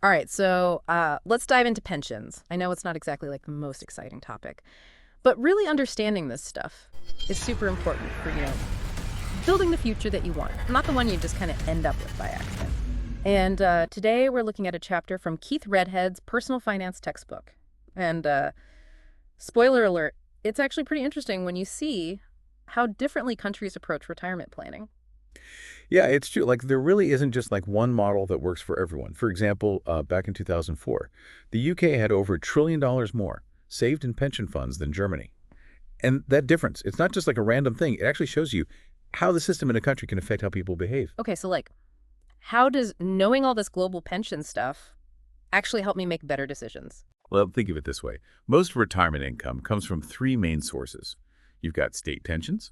All right, so let's dive into pensions. I know it's not exactly like the most exciting topic, but really understanding this stuff is super important for, building the future that you want, not the one you just kind of end up with by accident. And today we're looking at a chapter from Keith Redhead's personal finance textbook. And spoiler alert, it's actually pretty interesting when you see how differently countries approach retirement planning. Yeah, it's true. Like, there really isn't just like one model that works for everyone. For example, back in 2004, the UK had over $1 trillion more saved in pension funds than Germany. And that difference, it's not just like a random thing. It actually shows you how the system in a country can affect how people behave. Okay, so like, how does knowing all this global pension stuff actually help me make better decisions? Well, think of it this way. Most retirement income comes from three main sources. You've got state pensions,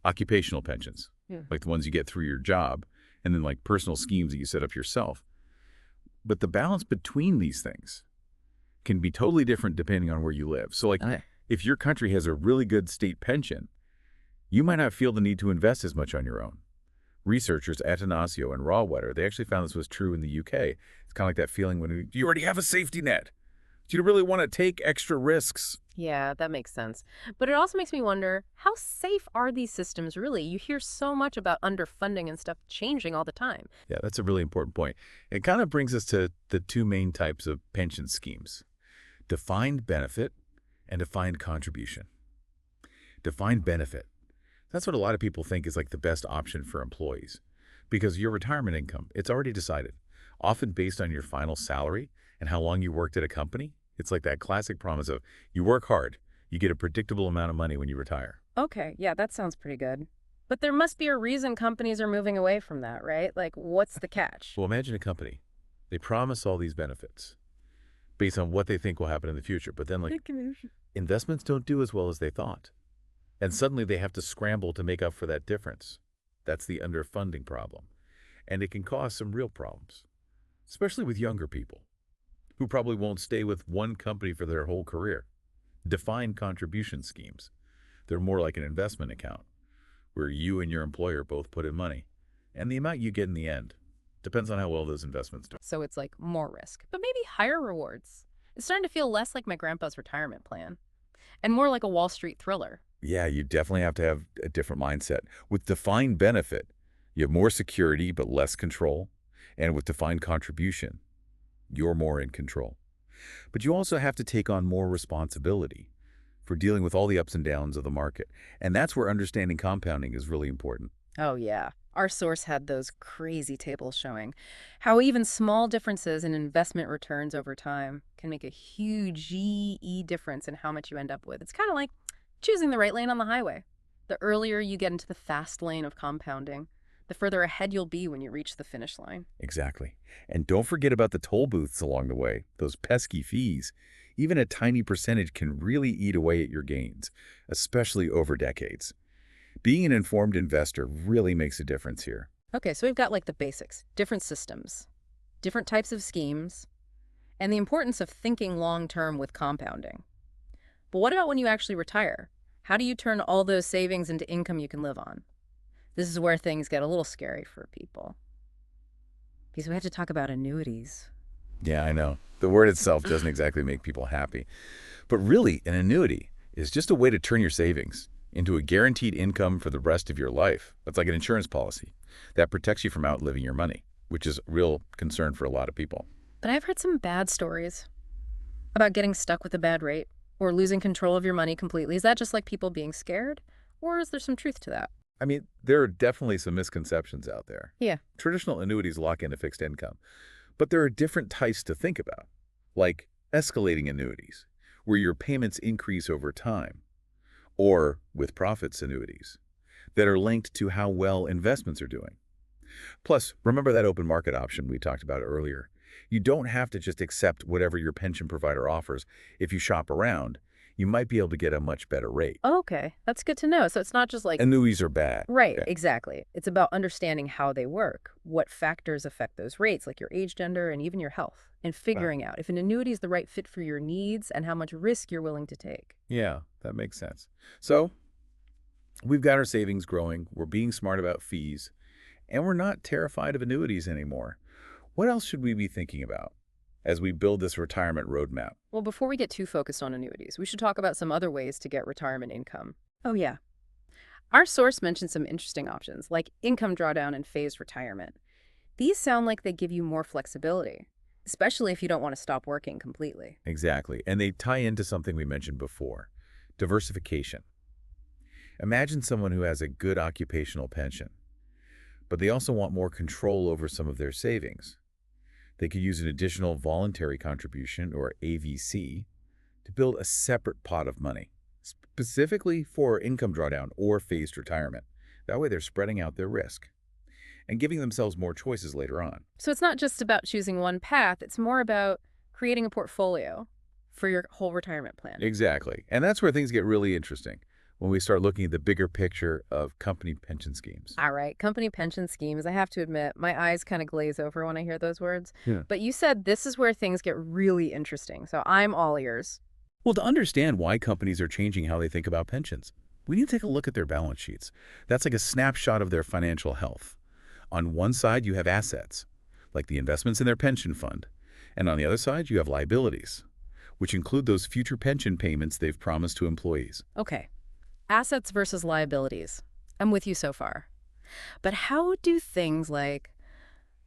occupational pensions, Yeah. like the ones you get through your job, and then like personal schemes that you set up yourself. But the balance between these things can be totally different depending on where you live. So like, Okay. if your country has a really good state pension, you might not feel the need to invest as much on your own. Researchers at Atanasio and Rawwetter, they actually found this was true in the UK. It's kind of like that feeling when you already have a safety net. Do you really want to take extra risks? Yeah, that makes sense. But it also makes me wonder, how safe are these systems really? You hear so much about underfunding and stuff changing all the time. Yeah, that's a really important point. It kind of brings us to the two main types of pension schemes: defined benefit and defined contribution. Defined benefit. That's what a lot of people think is like the best option for employees, because your retirement income, it's already decided, often based on your final salary and how long you worked at a company. It's like that classic promise of you work hard, you get a predictable amount of money when you retire. Okay, yeah, that sounds pretty good. But there must be a reason companies are moving away from that, right? Like, what's the catch? Well, imagine a company. They promise all these benefits based on what they think will happen in the future, but then like investments don't do as well as they thought. And suddenly they have to scramble to make up for that difference. That's the underfunding problem. And it can cause some real problems, especially with younger people who probably won't stay with one company for their whole career. Defined contribution schemes. They're more like an investment account where you and your employer both put in money. And the amount you get in the end depends on how well those investments do. So it's like more risk, but maybe higher rewards. It's starting to feel less like my grandpa's retirement plan and more like a Wall Street thriller. Yeah, you definitely have to have a different mindset. With defined benefit, you have more security but less control. And with defined contribution, you're more in control. But you also have to take on more responsibility for dealing with all the ups and downs of the market. And that's where understanding compounding is really important. Oh, yeah. Our source had those crazy tables showing how even small differences in investment returns over time can make a huge GE difference in how much you end up with. It's kind of like choosing the right lane on the highway. The earlier you get into the fast lane of compounding, the further ahead you'll be when you reach the finish line. Exactly. And don't forget about the toll booths along the way, those pesky fees. Even a tiny percentage can really eat away at your gains, especially over decades. Being an informed investor really makes a difference here. Okay, so we've got like the basics, different systems, different types of schemes, and the importance of thinking long term with compounding. But what about when you actually retire? How do you turn all those savings into income you can live on? This is where things get a little scary for people. Because we have to talk about annuities. Yeah, I know. The word itself doesn't exactly make people happy. But really, an annuity is just a way to turn your savings into a guaranteed income for the rest of your life. That's like an insurance policy that protects you from outliving your money, which is a real concern for a lot of people. But I've heard some bad stories about getting stuck with a bad rate or losing control of your money completely. Is that just like people being scared? Or is there some truth to that? I mean, there are definitely some misconceptions out there. Yeah. Traditional annuities lock in a fixed income, but there are different types to think about, like escalating annuities, where your payments increase over time, or with profits annuities that are linked to how well investments are doing. Plus, remember that open market option we talked about earlier. You don't have to just accept whatever your pension provider offers. If you shop around, you might be able to get a much better rate. Okay, that's good to know. So it's not just like, Annuities are bad. right, Yeah. exactly. It's about understanding how they work, what factors affect those rates, like your age, gender, and even your health, and figuring out if an annuity is the right fit for your needs and how much risk you're willing to take. Yeah, that makes sense. So we've got our savings growing, we're being smart about fees, and we're not terrified of annuities anymore. What else should we be thinking about? as we build this retirement roadmap. Well, before we get too focused on annuities, we should talk about some other ways to get retirement income. Oh, yeah. Our source mentioned some interesting options, like income drawdown and phased retirement. These sound like they give you more flexibility, especially if you don't want to stop working completely. Exactly. And they tie into something we mentioned before, diversification. Imagine someone who has a good occupational pension, but they also want more control over some of their savings. They could use an additional voluntary contribution, or AVC, to build a separate pot of money, specifically for income drawdown or phased retirement. That way they're spreading out their risk and giving themselves more choices later on. So it's not just about choosing one path, it's more about creating a portfolio for your whole retirement plan. Exactly. And that's where things get really interesting, when we start looking at the bigger picture of company pension schemes. All right, company pension schemes. I have to admit, my eyes kind of glaze over when I hear those words. Yeah. But you said this is where things get really interesting, so I'm all ears. Well, to understand why companies are changing how they think about pensions, we need to take a look at their balance sheets. That's like a snapshot of their financial health. On one side, you have assets, like the investments in their pension fund. And on the other side, you have liabilities, which include those future pension payments they've promised to employees. Okay, assets versus liabilities. I'm with you so far. But how do things like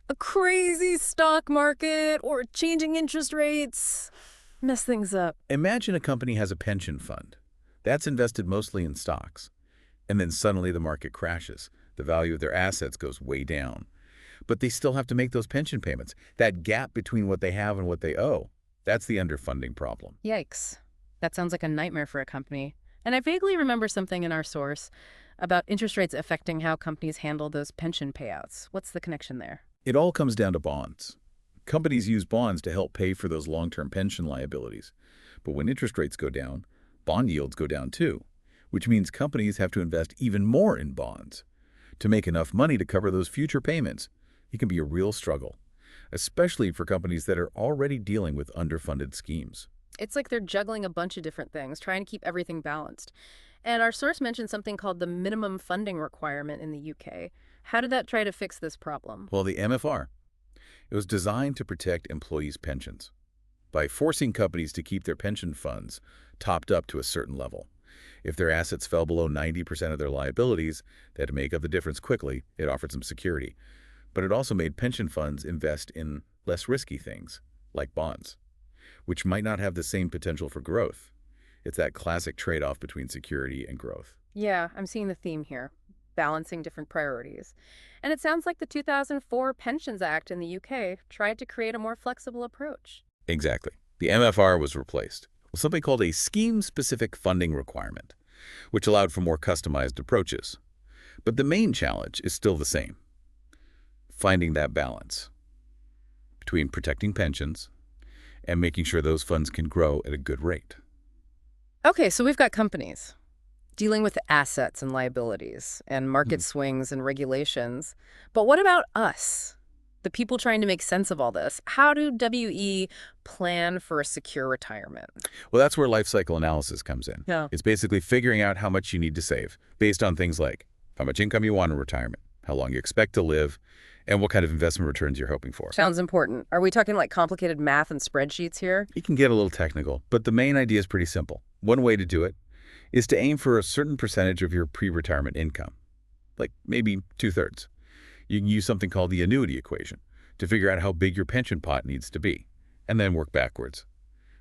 a crazy stock market or changing interest rates mess things up? Imagine a company has a pension fund. That's invested mostly in stocks. And then suddenly the market crashes. The value of their assets goes way down. But they still have to make those pension payments. That gap between what they have and what they owe, that's the underfunding problem. Yikes. That sounds like a nightmare for a company. And I vaguely remember something in our source about interest rates affecting how companies handle those pension payouts. What's the connection there? It all comes down to bonds. Companies use bonds to help pay for those long-term pension liabilities. But when interest rates go down, bond yields go down too, which means companies have to invest even more in bonds to make enough money to cover those future payments. It can be a real struggle, especially for companies that are already dealing with underfunded schemes. It's like they're juggling a bunch of different things, trying to keep everything balanced. And our source mentioned something called the minimum funding requirement in the UK. How did that try to fix this problem? Well, the MFR, it was designed to protect employees' pensions by forcing companies to keep their pension funds topped up to a certain level. If their assets fell below 90% of their liabilities, they had to make up the difference quickly. It offered some security. But it also made pension funds invest in less risky things, like bonds, which might not have the same potential for growth. It's that classic trade-off between security and growth. Yeah, I'm seeing the theme here, balancing different priorities. And it sounds like the 2004 Pensions Act in the UK tried to create a more flexible approach. Exactly. The MFR was replaced with something called a scheme-specific funding requirement, which allowed for more customized approaches. But the main challenge is still the same: finding that balance between protecting pensions and making sure those funds can grow at a good rate. Okay, so we've got companies dealing with assets and liabilities and market swings and regulations. But what about us, the people trying to make sense of all this? How do WE plan for a secure retirement? Well, that's where life cycle analysis comes in. Yeah. It's basically figuring out how much you need to save based on things like how much income you want in retirement, how long you expect to live, and what kind of investment returns you're hoping for. Sounds important. Are we talking like complicated math and spreadsheets here? It can get a little technical, but the main idea is pretty simple. One way to do it is to aim for a certain percentage of your pre-retirement income, like maybe 2/3. You can use something called the annuity equation to figure out how big your pension pot needs to be, and then work backwards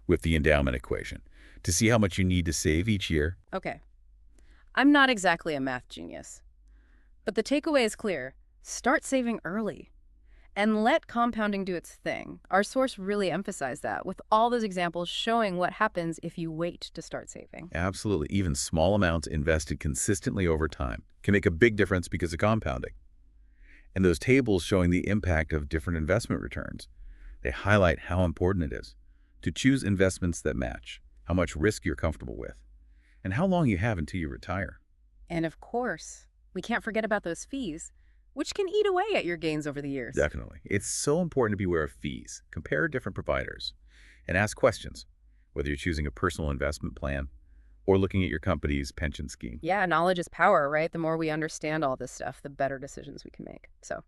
with the endowment equation to see how much you need to save each year. Okay. I'm not exactly a math genius, but the takeaway is clear. Start saving early and let compounding do its thing. Our source really emphasized that with all those examples showing what happens if you wait to start saving. Absolutely. Even small amounts invested consistently over time can make a big difference because of compounding. And those tables showing the impact of different investment returns, they highlight how important it is to choose investments that match how much risk you're comfortable with and how long you have until you retire. And of course, we can't forget about those fees, which can eat away at your gains over the years. Definitely. It's so important to be aware of fees, compare different providers, and ask questions, whether you're choosing a personal investment plan or looking at your company's pension scheme. Yeah, knowledge is power, right? The more we understand all this stuff, the better decisions we can make. So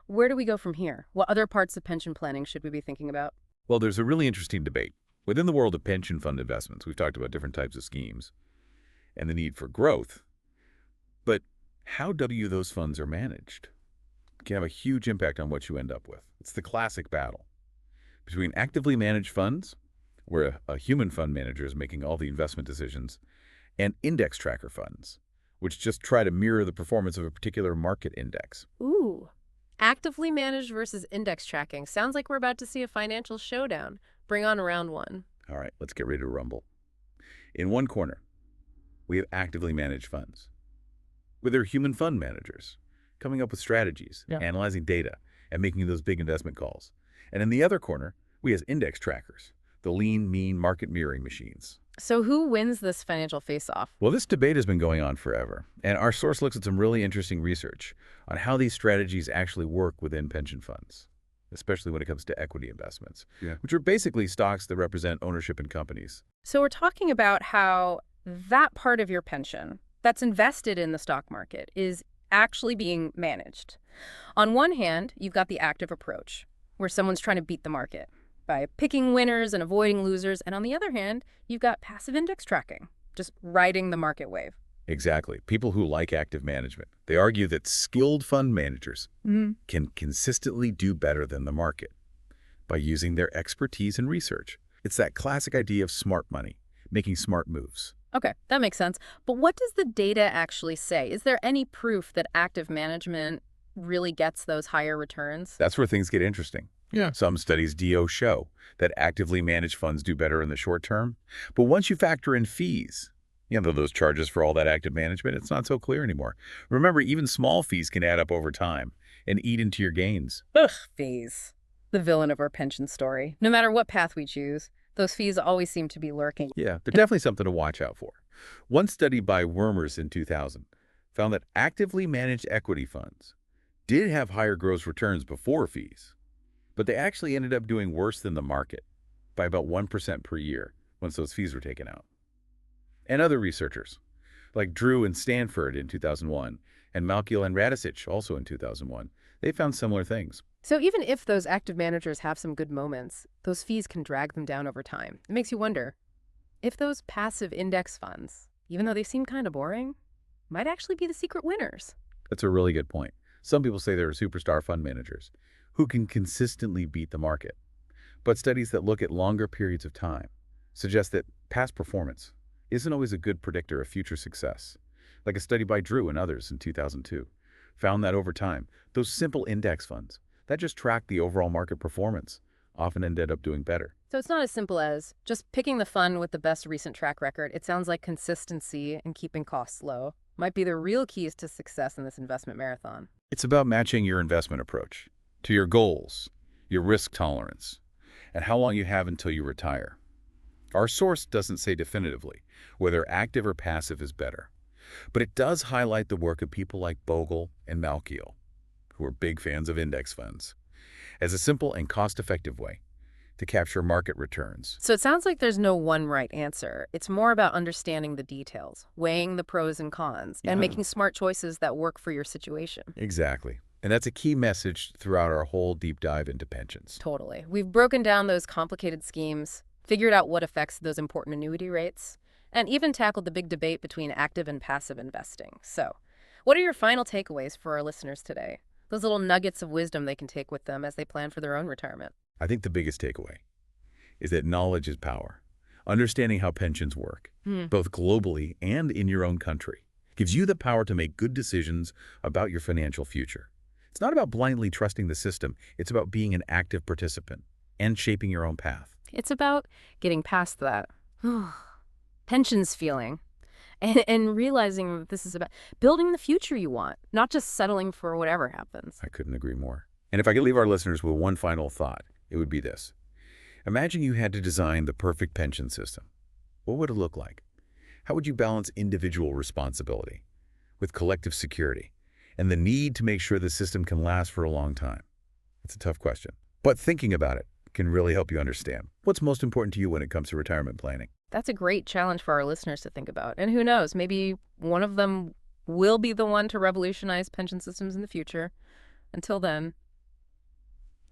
where do we go from here? What other parts of pension planning should we be thinking about? Well, there's a really interesting debate. Within the world of pension fund investments, we've talked about different types of schemes and the need for growth. But how those funds are managed can have a huge impact on what you end up with. It's the classic battle between actively managed funds, where a human fund manager is making all the investment decisions, and index tracker funds, which just try to mirror the performance of a particular market index. Ooh. Actively managed versus index tracking. Sounds like we're about to see a financial showdown. Bring on round one. All right, let's get ready to rumble. In one corner, we have actively managed funds, with their human fund managers, coming up with strategies, analyzing data, and making those big investment calls. And in the other corner, we have index trackers, the lean, mean market mirroring machines. So who wins this financial face-off? Well, this debate has been going on forever, and our source looks at some really interesting research on how these strategies actually work within pension funds, especially when it comes to equity investments, which are basically stocks that represent ownership in companies. So we're talking about how that part of your pension that's invested in the stock market is actually being managed. On one hand, you've got the active approach, where someone's trying to beat the market by picking winners and avoiding losers. And on the other hand, you've got passive index tracking, just riding the market wave. Exactly. People who like active management. They argue that skilled fund managers can consistently do better than the market by using their expertise and research. It's that classic idea of smart money, making smart moves. Okay, that makes sense. But what does the data actually say? Is there any proof that active management really gets those higher returns? That's where things get interesting. Some studies show that actively managed funds do better in the short term. But once you factor in fees, those charges for all that active management, it's not so clear anymore. Remember, even small fees can add up over time and eat into your gains. Ugh, fees. The villain of our pension story. No matter what path we choose, those fees always seem to be lurking. Yeah, they're definitely something to watch out for. One study by Wormers in 2000 found that actively managed equity funds did have higher gross returns before fees, but they actually ended up doing worse than the market by about 1% per year once those fees were taken out. And other researchers, like Drew and Stanford in 2001, and Malkiel and Radicic also in 2001, they found similar things. So even if those active managers have some good moments, those fees can drag them down over time. It makes you wonder if those passive index funds, even though they seem kind of boring, might actually be the secret winners. That's a really good point. Some people say they're superstar fund managers who can consistently beat the market. But studies that look at longer periods of time suggest that past performance isn't always a good predictor of future success. Like a study by Drew and others in 2002 found that over time, those simple index funds that just track the overall market performance often ended up doing better. So it's not as simple as just picking the fund with the best recent track record. It sounds like consistency and keeping costs low might be the real keys to success in this investment marathon. It's about matching your investment approach to your goals, your risk tolerance, and how long you have until you retire. Our source doesn't say definitively whether active or passive is better, but it does highlight the work of people like Bogle and Malkiel, who are big fans of index funds, as a simple and cost-effective way to capture market returns. So it sounds like there's no one right answer. It's more about understanding the details, weighing the pros and cons, and making smart choices that work for your situation. Exactly. And that's a key message throughout our whole deep dive into pensions. Totally. We've broken down those complicated schemes, figured out what affects those important annuity rates, and even tackled the big debate between active and passive investing. So, what are your final takeaways for our listeners today? Those little nuggets of wisdom they can take with them as they plan for their own retirement. I think the biggest takeaway is that knowledge is power. Understanding how pensions work, both globally and in your own country, gives you the power to make good decisions about your financial future. It's not about blindly trusting the system. It's about being an active participant and shaping your own path. It's about getting past that pensions feeling and realizing that this is about building the future you want, not just settling for whatever happens. I couldn't agree more. And if I could leave our listeners with one final thought, it would be this. Imagine you had to design the perfect pension system. What would it look like? How would you balance individual responsibility with collective security and the need to make sure the system can last for a long time? It's a tough question, but thinking about it can really help you understand what's most important to you when it comes to retirement planning. That's a great challenge for our listeners to think about. And who knows, maybe one of them will be the one to revolutionize pension systems in the future. Until then,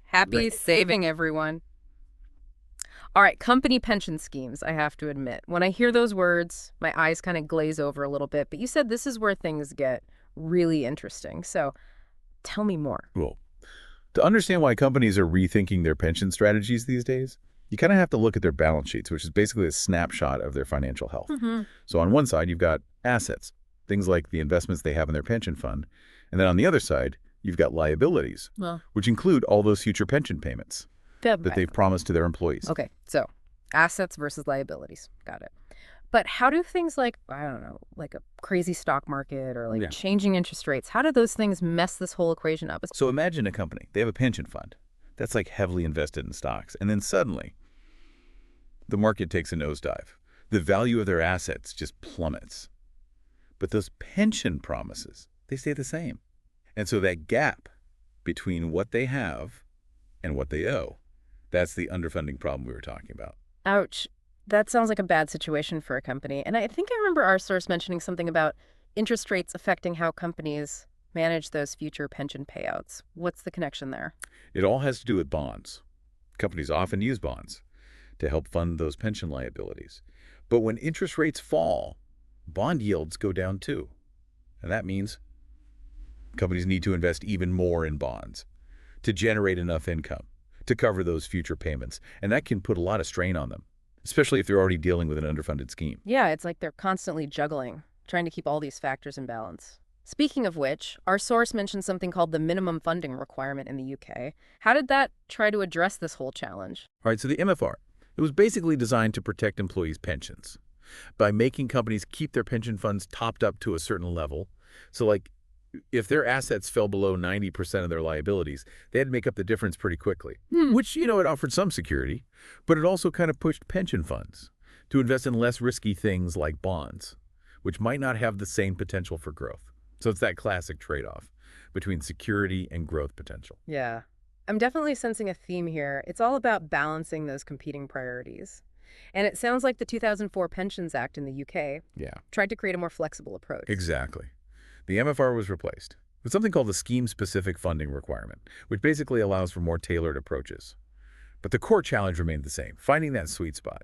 happy saving, everyone. All right, company pension schemes, I have to admit. When I hear those words, my eyes kind of glaze over a little bit, but you said this is where things get really interesting. So tell me more. Well, to understand why companies are rethinking their pension strategies these days, you kind of have to look at their balance sheets, which is basically a snapshot of their financial health. So on one side, you've got assets, things like the investments they have in their pension fund. And then on the other side, you've got liabilities, which include all those future pension payments that they've promised to their employees. Okay, so assets versus liabilities. Got it. But how do things like, I don't know, like a crazy stock market or like changing interest rates, how do those things mess this whole equation up? So imagine a company, they have a pension fund that's like heavily invested in stocks. And then suddenly, the market takes a nosedive. The value of their assets just plummets. But those pension promises, they stay the same. And so that gap between what they have and what they owe, that's the underfunding problem we were talking about. Ouch. That sounds like a bad situation for a company. And I think I remember our source mentioning something about interest rates affecting how companies manage those future pension payouts. What's the connection there? It all has to do with bonds. Companies often use bonds to help fund those pension liabilities. But when interest rates fall, bond yields go down too. And that means companies need to invest even more in bonds to generate enough income to cover those future payments. And that can put a lot of strain on them, especially if they're already dealing with an underfunded scheme. Yeah, it's like they're constantly juggling, trying to keep all these factors in balance. Speaking of which, our source mentioned something called the minimum funding requirement in the UK. How did that try to address this whole challenge? All right, so the MFR, it was basically designed to protect employees' pensions by making companies keep their pension funds topped up to a certain level. So like if their assets fell below 90% of their liabilities, they had to make up the difference pretty quickly, which, it offered some security, but it also kind of pushed pension funds to invest in less risky things like bonds, which might not have the same potential for growth. So it's that classic trade-off between security and growth potential. Yeah. I'm definitely sensing a theme here. It's all about balancing those competing priorities. And it sounds like the 2004 Pensions Act in the UK tried to create a more flexible approach. Exactly. The MFR was replaced with something called the scheme-specific funding requirement, which basically allows for more tailored approaches. But the core challenge remained the same, finding that sweet spot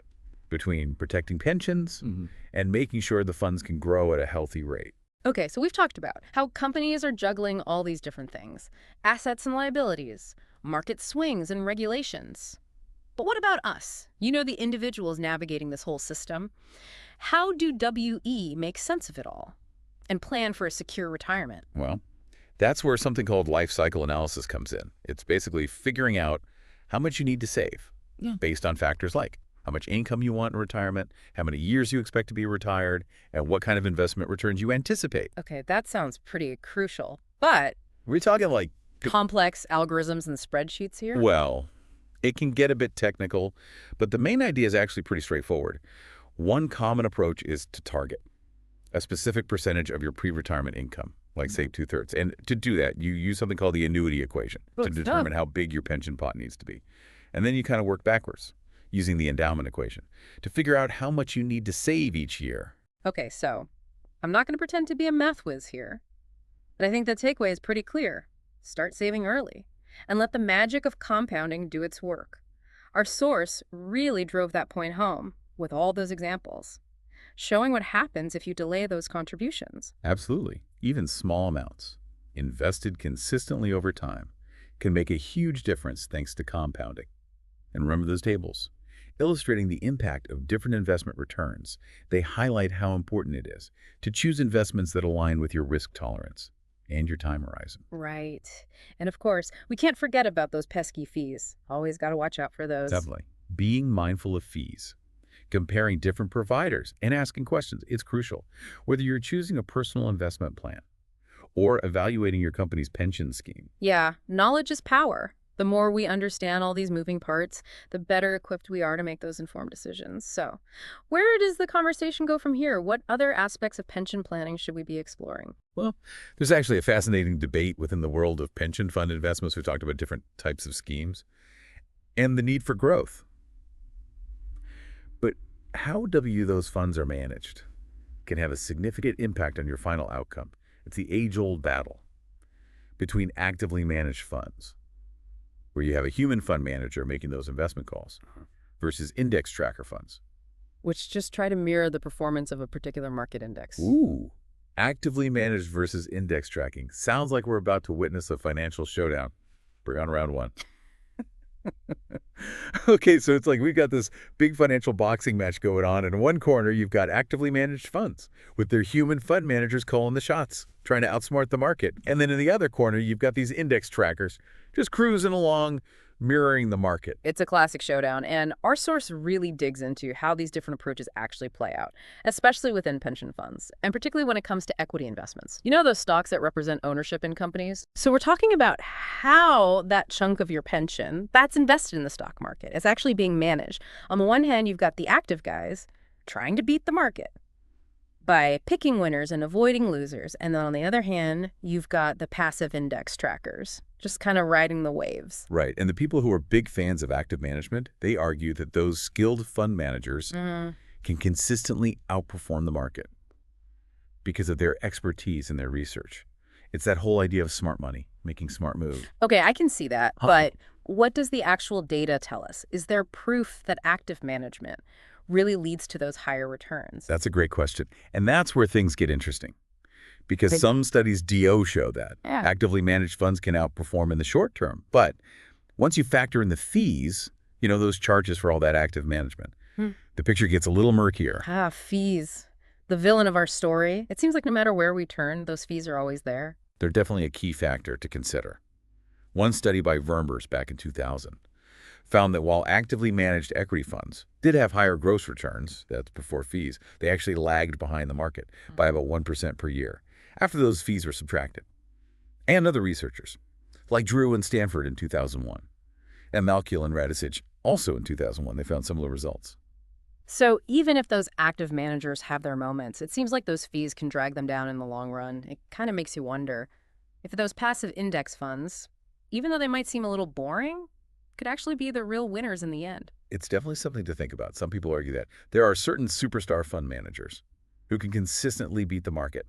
between protecting pensions and making sure the funds can grow at a healthy rate. Okay, so we've talked about how companies are juggling all these different things, assets and liabilities, market swings and regulations. But what about us? The individuals navigating this whole system. How do WE make sense of it all and plan for a secure retirement? Well, that's where something called life cycle analysis comes in. It's basically figuring out how much you need to save based on factors like how much income you want in retirement, how many years you expect to be retired, and what kind of investment returns you anticipate. Okay, that sounds pretty crucial. But we're talking like complex algorithms and spreadsheets here? Well, it can get a bit technical, but the main idea is actually pretty straightforward. One common approach is to target a specific percentage of your pre-retirement income, like say 2/3. And to do that, you use something called the annuity equation to determine how big your pension pot needs to be. And then you kind of work backwards using the endowment equation to figure out how much you need to save each year. Okay, so I'm not going to pretend to be a math whiz here, but I think the takeaway is pretty clear. Start saving early and let the magic of compounding do its work. Our source really drove that point home with all those examples, showing what happens if you delay those contributions. Absolutely. Even small amounts, invested consistently over time, can make a huge difference thanks to compounding. And remember those tables. Illustrating the impact of different investment returns, they highlight how important it is to choose investments that align with your risk tolerance and your time horizon. Right. And of course, we can't forget about those pesky fees. Always got to watch out for those. Definitely. Being mindful of fees, comparing different providers, and asking questions, it's crucial. Whether you're choosing a personal investment plan or evaluating your company's pension scheme. Yeah, knowledge is power. The more we understand all these moving parts, the better equipped we are to make those informed decisions. So, where does the conversation go from here? What other aspects of pension planning should we be exploring? Well, there's actually a fascinating debate within the world of pension fund investments. We've talked about different types of schemes and the need for growth. But how those funds are managed can have a significant impact on your final outcome. It's the age-old battle between actively managed funds, where you have a human fund manager making those investment calls, versus index tracker funds. Which just try to mirror the performance of a particular market index. Ooh. Actively managed versus index tracking. Sounds like we're about to witness a financial showdown. Bring on round one. Okay, so it's like we've got this big financial boxing match going on. In one corner, you've got actively managed funds with their human fund managers calling the shots, trying to outsmart the market. And then in the other corner, you've got these index trackers just cruising along, mirroring the market. It's a classic showdown, and our source really digs into how these different approaches actually play out, especially within pension funds, and particularly when it comes to equity investments. You know those stocks that represent ownership in companies? So we're talking about how that chunk of your pension that's invested in the stock market is actually being managed. On the one hand, you've got the active guys trying to beat the market by picking winners and avoiding losers. And then on the other hand, you've got the passive index trackers, just kind of riding the waves. Right. And the people who are big fans of active management, they argue that those skilled fund managers can consistently outperform the market because of their expertise and their research. It's that whole idea of smart money, making smart moves. Okay, I can see that. But what does the actual data tell us? Is there proof that active management really leads to those higher returns? That's a great question. And that's where things get interesting. Because some studies do show that actively managed funds can outperform in the short term. But once you factor in the fees, those charges for all that active management, the picture gets a little murkier. Fees. The villain of our story. It seems like no matter where we turn, those fees are always there. They're definitely a key factor to consider. One study by Vermeers back in 2000 found that while actively managed equity funds did have higher gross returns, that's before fees, they actually lagged behind the market by about 1% per year after those fees were subtracted. And other researchers, like Drew and Stanford in 2001, and Malkiel and Radicic also in 2001, they found similar results. So even if those active managers have their moments, it seems like those fees can drag them down in the long run. It kind of makes you wonder if those passive index funds, even though they might seem a little boring, could actually be the real winners in the end. It's definitely something to think about. Some people argue that there are certain superstar fund managers who can consistently beat the market.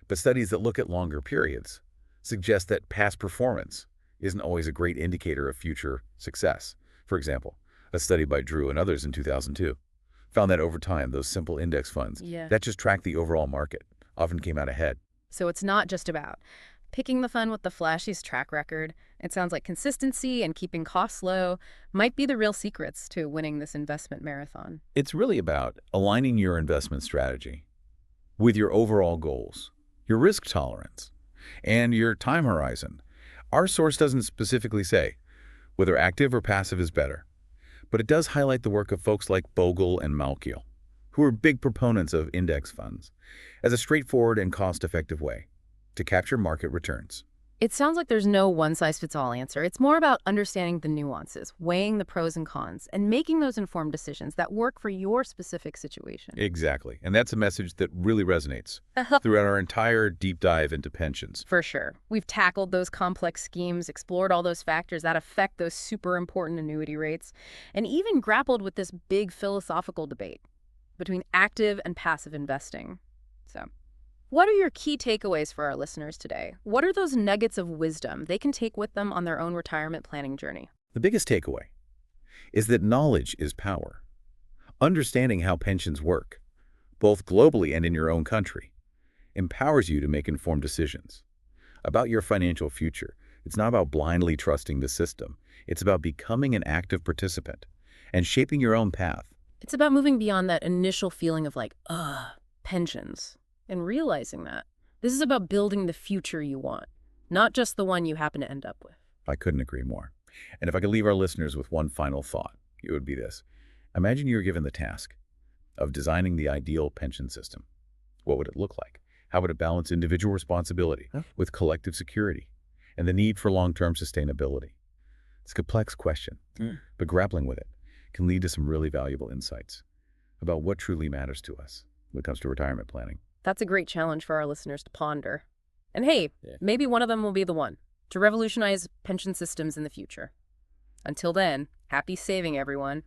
But studies that look at longer periods suggest that past performance isn't always a great indicator of future success. For example, a study by Drew and others in 2002 found that over time, those simple index funds that just track the overall market often came out ahead. So it's not just about picking the fund with the flashiest track record. It sounds like consistency and keeping costs low might be the real secrets to winning this investment marathon. It's really about aligning your investment strategy with your overall goals, your risk tolerance, and your time horizon. Our source doesn't specifically say whether active or passive is better, but it does highlight the work of folks like Bogle and Malkiel, who are big proponents of index funds, as a straightforward and cost-effective way to capture market returns. It sounds like there's no one-size-fits-all answer. It's more about understanding the nuances, weighing the pros and cons, and making those informed decisions that work for your specific situation. Exactly. And that's a message that really resonates throughout our entire deep dive into pensions. For sure. We've tackled those complex schemes, explored all those factors that affect those super important annuity rates, and even grappled with this big philosophical debate between active and passive investing. So, what are your key takeaways for our listeners today? What are those nuggets of wisdom they can take with them on their own retirement planning journey? The biggest takeaway is that knowledge is power. Understanding how pensions work, both globally and in your own country, empowers you to make informed decisions about your financial future. It's not about blindly trusting the system. It's about becoming an active participant and shaping your own path. It's about moving beyond that initial feeling of pensions, and realizing that this is about building the future you want, not just the one you happen to end up with. I couldn't agree more. And if I could leave our listeners with one final thought, it would be this. Imagine you were given the task of designing the ideal pension system. What would it look like? How would it balance individual responsibility with collective security and the need for long-term sustainability? It's a complex question, but grappling with it can lead to some really valuable insights about what truly matters to us when it comes to retirement planning. That's a great challenge for our listeners to ponder. And hey, maybe one of them will be the one to revolutionize pension systems in the future. Until then, happy saving, everyone.